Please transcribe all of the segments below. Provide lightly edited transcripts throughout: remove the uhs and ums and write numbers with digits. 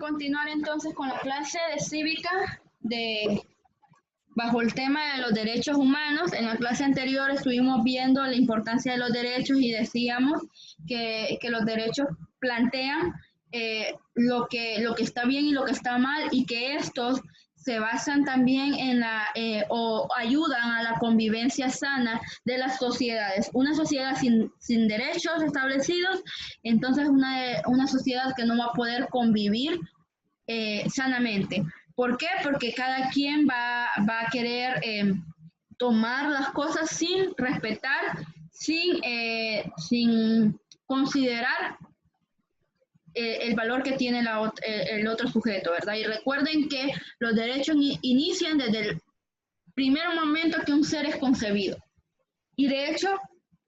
continuar entonces con la clase de cívica bajo el tema de los derechos humanos. En la clase anterior estuvimos viendo la importancia de los derechos y decíamos que los derechos plantean lo que está bien y lo que está mal, y que estos se basan también en o ayudan a la convivencia sana de las sociedades. Una sociedad sin derechos establecidos, entonces una sociedad que no va a poder convivir sanamente. ¿Por qué? Porque cada quien va a querer tomar las cosas sin respetar, sin considerar el valor que tiene el otro sujeto, ¿verdad? Y recuerden que los derechos inician desde el primer momento que un ser es concebido. Y de hecho,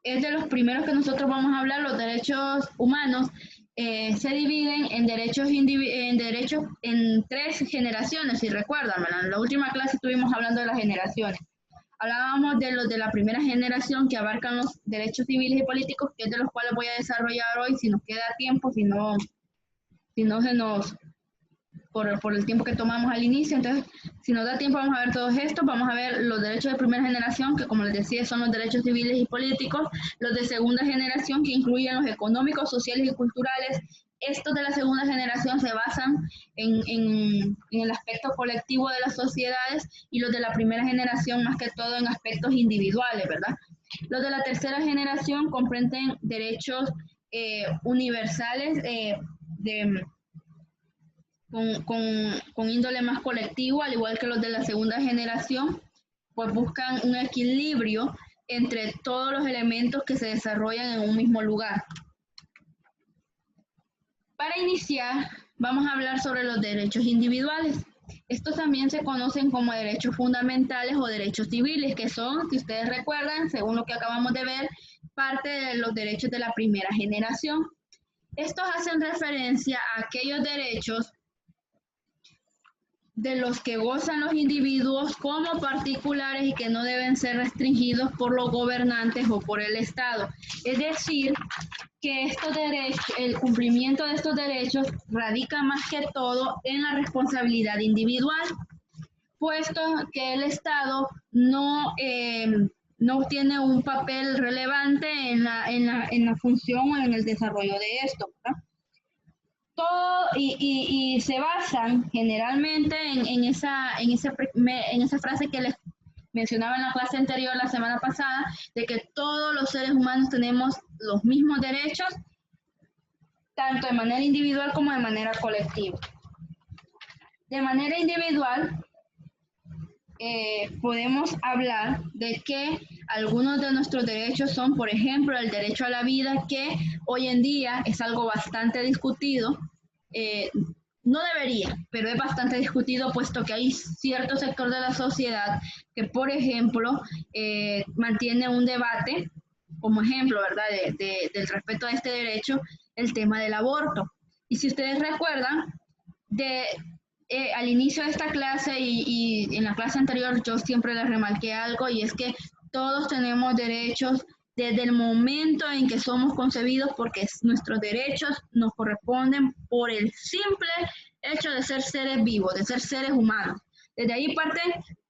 es de los primeros que nosotros vamos a hablar. Los derechos humanos se dividen en derechos en 3 generaciones, si recuerdan, ¿verdad? En la última clase estuvimos hablando de las generaciones. Hablábamos de los de la primera generación, que abarcan los derechos civiles y políticos, que es de los cuales voy a desarrollar hoy, si nos queda tiempo, si no se nos, por el tiempo que tomamos al inicio. Entonces, si nos da tiempo, vamos a ver todos estos. Vamos a ver los derechos de primera generación, que como les decía, son los derechos civiles y políticos. Los de segunda generación, que incluyen los económicos, sociales y culturales. Estos de la segunda generación se basan en el aspecto colectivo de las sociedades, y los de la primera generación más que todo en aspectos individuales, ¿verdad? Los de la tercera generación comprenden derechos universales con índole más colectivo, al igual que los de la segunda generación, pues buscan un equilibrio entre todos los elementos que se desarrollan en un mismo lugar. Para iniciar, vamos a hablar sobre los derechos individuales. Estos también se conocen como derechos fundamentales o derechos civiles, que son, si ustedes recuerdan, según lo que acabamos de ver, parte de los derechos de la primera generación. Estos hacen referencia a aquellos derechos de los que gozan los individuos como particulares y que no deben ser restringidos por los gobernantes o por el Estado. Es decir, que el cumplimiento de estos derechos radica más que todo en la responsabilidad individual, puesto que el Estado no tiene un papel relevante en la función o en el desarrollo de esto, ¿verdad? Todo y se basan generalmente en esa frase que les mencionaba en la clase anterior, la semana pasada, de que todos los seres humanos tenemos los mismos derechos, tanto de manera individual como de manera colectiva. De manera individual, podemos hablar de que algunos de nuestros derechos son, por ejemplo, el derecho a la vida, que hoy en día es algo bastante discutido. No debería, pero es bastante discutido, puesto que hay cierto sector de la sociedad que, por ejemplo, mantiene un debate, como ejemplo, ¿verdad?, del respeto a este derecho, el tema del aborto. Y si ustedes recuerdan, al inicio de esta clase y en la clase anterior, yo siempre les remarqué algo, y es que todos tenemos derechos desde el momento en que somos concebidos, porque nuestros derechos nos corresponden por el simple hecho de ser seres vivos, de ser seres humanos. Desde ahí parte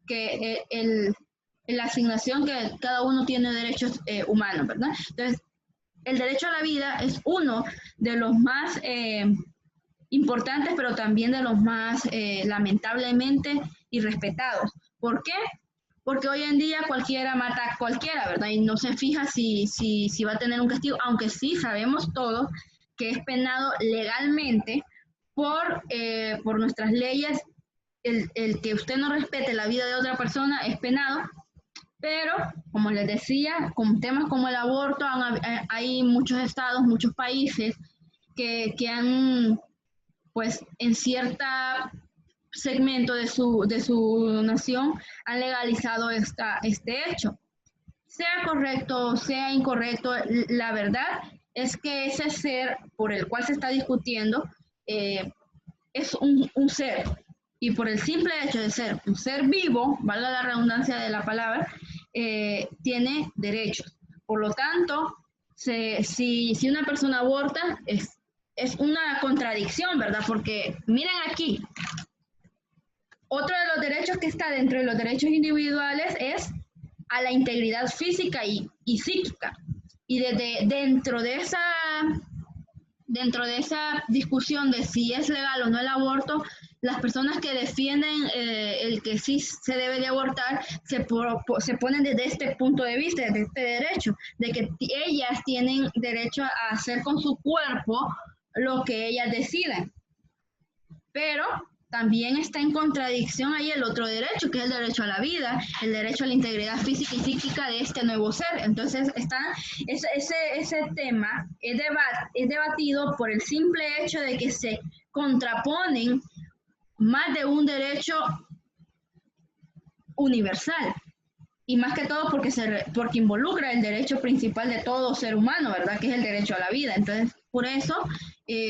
que la asignación que cada uno tiene derechos humanos, ¿verdad? Entonces, el derecho a la vida es uno de los más importantes, pero también de los más lamentablemente irrespetados. ¿Por qué? Porque hoy en día cualquiera mata a cualquiera, ¿verdad? Y no se fija si va a tener un castigo, aunque sí sabemos todos que es penado legalmente por nuestras leyes. El que usted no respete la vida de otra persona es penado, pero, como les decía, con temas como el aborto, hay muchos estados, muchos países que han, pues, en cierta segmento de su nación, han legalizado este hecho. Sea correcto o sea incorrecto, la verdad es que ese ser por el cual se está discutiendo es un ser, y por el simple hecho de ser un ser vivo, valga la redundancia de la palabra, tiene derechos. Por lo tanto, si una persona aborta, es una contradicción, ¿verdad? Porque miren aquí, otro de los derechos que está dentro de los derechos individuales es a la integridad física y psíquica. Y dentro de esa discusión de si es legal o no el aborto, las personas que defienden el que sí se debe de abortar se ponen desde este punto de vista, desde este derecho, de que ellas tienen derecho a hacer con su cuerpo lo que ellas deciden. Pero también está en contradicción ahí el otro derecho, que es el derecho a la vida, el derecho a la integridad física y psíquica de este nuevo ser. Entonces, ese tema es debatido por el simple hecho de que se contraponen más de un derecho universal. Y más que todo porque involucra el derecho principal de todo ser humano, ¿verdad? Que es el derecho a la vida. Entonces, por eso,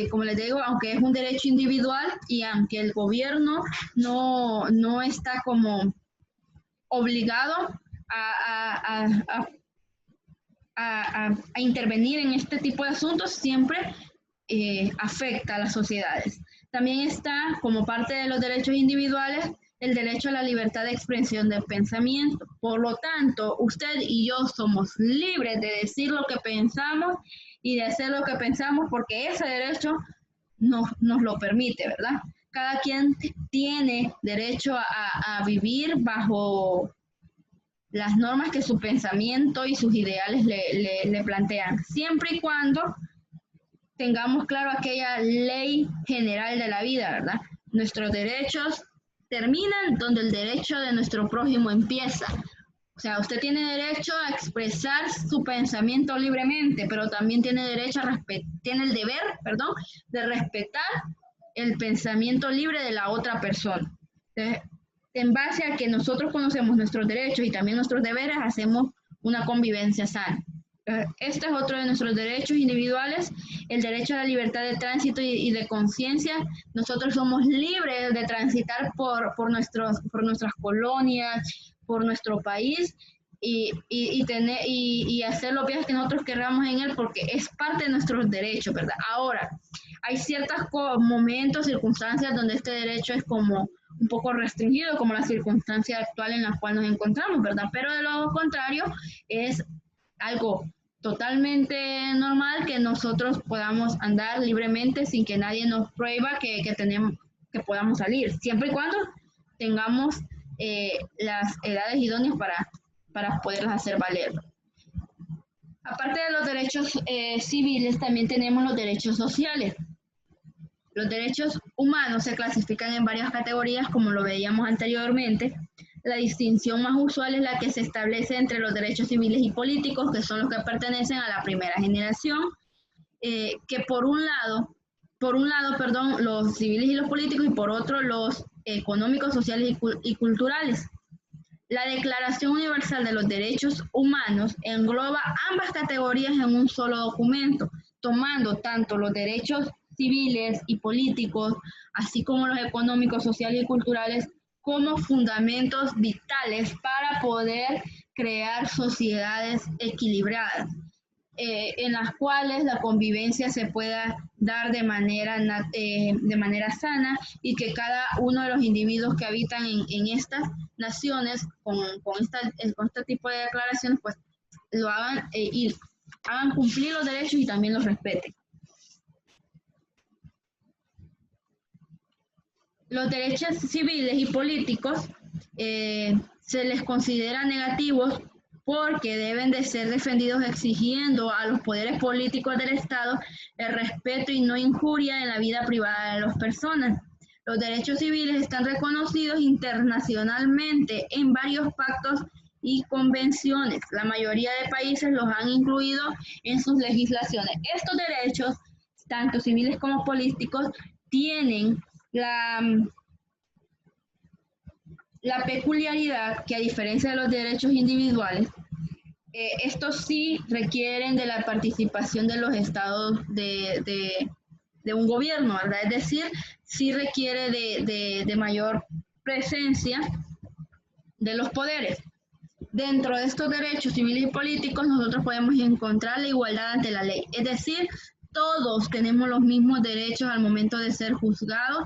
como les digo, aunque es un derecho individual y aunque el gobierno no está como obligado a intervenir en este tipo de asuntos, siempre afecta a las sociedades. También está, como parte de los derechos individuales, el derecho a la libertad de expresión del pensamiento. Por lo tanto, usted y yo somos libres de decir lo que pensamos y de hacer lo que pensamos porque ese derecho nos lo permite, ¿verdad? Cada quien tiene derecho a vivir bajo las normas que su pensamiento y sus ideales le plantean, siempre y cuando tengamos claro aquella ley general de la vida, ¿verdad? Nuestros derechos terminan donde el derecho de nuestro prójimo empieza. O sea, usted tiene derecho a expresar su pensamiento libremente, pero también tiene derecho tiene el deber, perdón, de respetar el pensamiento libre de la otra persona. Entonces, en base a que nosotros conocemos nuestros derechos y también nuestros deberes, hacemos una convivencia sana. Este es otro de nuestros derechos individuales, el derecho a la libertad de tránsito y de conciencia. Nosotros somos libres de transitar por nuestras colonias, por nuestro país y hacer los viajes que nosotros queramos en él porque es parte de nuestros derechos, ¿verdad? Ahora, hay ciertos momentos, circunstancias donde este derecho es como un poco restringido, como la circunstancia actual en la cual nos encontramos, ¿verdad? Pero de lo contrario, es algo totalmente normal que nosotros podamos andar libremente sin que nadie nos prohíba que podamos salir, siempre y cuando tengamos las edades idóneas para poderlas hacer valer. Aparte de los derechos civiles, también tenemos los derechos sociales. Los derechos humanos se clasifican en varias categorías, como lo veíamos anteriormente. La distinción más usual es la que se establece entre los derechos civiles y políticos, que son los que pertenecen a la primera generación, que por un lado, los civiles y los políticos, y por otro, los económicos, sociales y culturales. La Declaración Universal de los Derechos Humanos engloba ambas categorías en un solo documento, tomando tanto los derechos civiles y políticos, así como los económicos, sociales y culturales, como fundamentos vitales para poder crear sociedades equilibradas, en las cuales la convivencia se pueda dar de manera sana y que cada uno de los individuos que habitan en estas naciones con este tipo de declaraciones pues lo hagan y hagan cumplir los derechos y también los respeten. Los derechos civiles y políticos se les considera negativos porque deben de ser defendidos exigiendo a los poderes políticos del Estado el respeto y no injuria en la vida privada de las personas. Los derechos civiles están reconocidos internacionalmente en varios pactos y convenciones. La mayoría de países los han incluido en sus legislaciones. Estos derechos, tanto civiles como políticos, tienen la peculiaridad que, a diferencia de los derechos individuales, estos sí requieren de la participación de los estados de un gobierno, ¿verdad? Es decir, sí requiere de mayor presencia de los poderes. Dentro de estos derechos civiles y políticos, nosotros podemos encontrar la igualdad ante la ley, es decir, todos tenemos los mismos derechos al momento de ser juzgados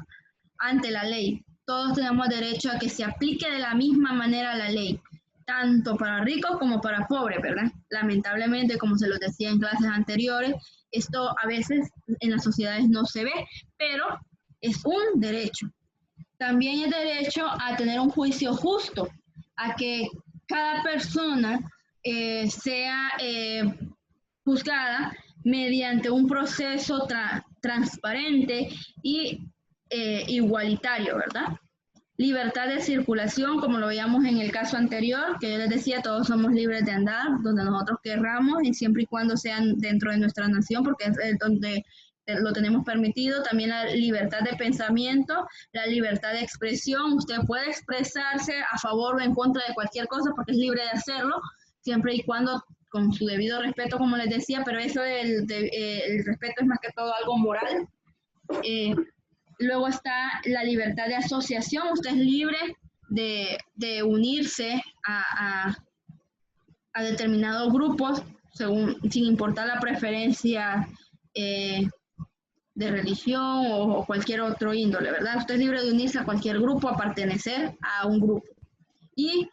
ante la ley. Todos tenemos derecho a que se aplique de la misma manera la ley, tanto para ricos como para pobres, ¿verdad? Lamentablemente, como se los decía en clases anteriores, esto a veces en las sociedades no se ve, pero es un derecho. También el derecho a tener un juicio justo, a que cada persona sea juzgada mediante un proceso transparente y igualitario, ¿verdad? Libertad de circulación, como lo veíamos en el caso anterior, que yo les decía, todos somos libres de andar donde nosotros querramos y siempre y cuando sean dentro de nuestra nación, porque es donde lo tenemos permitido. También la libertad de pensamiento, la libertad de expresión. Usted puede expresarse a favor o en contra de cualquier cosa porque es libre de hacerlo, siempre y cuando con su debido respeto, como les decía, pero eso el respeto es más que todo algo moral. Luego está la libertad de asociación. Usted es libre de unirse a determinados grupos sin importar la preferencia de religión o cualquier otro índole, ¿verdad? Usted es libre de unirse a cualquier grupo, a pertenecer a un grupo. Y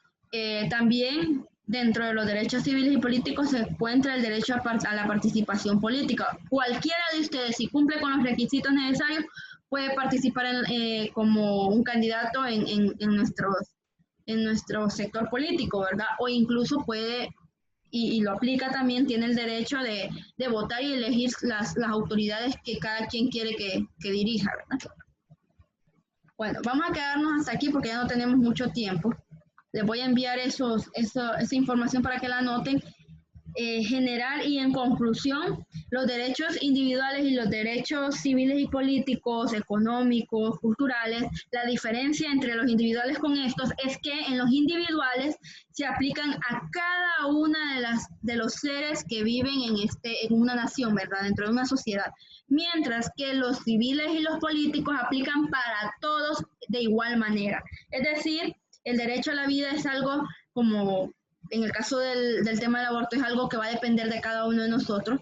también dentro de los derechos civiles y políticos se encuentra el derecho a la participación política. Cualquiera de ustedes, si cumple con los requisitos necesarios, puede participar como un candidato en nuestro sector político, ¿verdad? O incluso puede, y lo aplica también, tiene el derecho de votar y elegir las autoridades que cada quien quiere que dirija, ¿verdad? Bueno, vamos a quedarnos hasta aquí porque ya no tenemos mucho tiempo. Les voy a enviar esa información para que la anoten. General y en conclusión, los derechos individuales y los derechos civiles y políticos, económicos, culturales, la diferencia entre los individuales con estos es que en los individuales se aplican a cada una de los seres que viven en una nación, ¿verdad? Dentro de una sociedad. Mientras que los civiles y los políticos aplican para todos de igual manera. Es decir, el derecho a la vida es algo como, en el caso del tema del aborto, es algo que va a depender de cada uno de nosotros.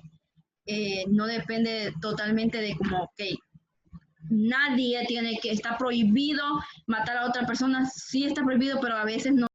No depende totalmente de como, nadie está prohibido matar a otra persona. Sí está prohibido, pero a veces no.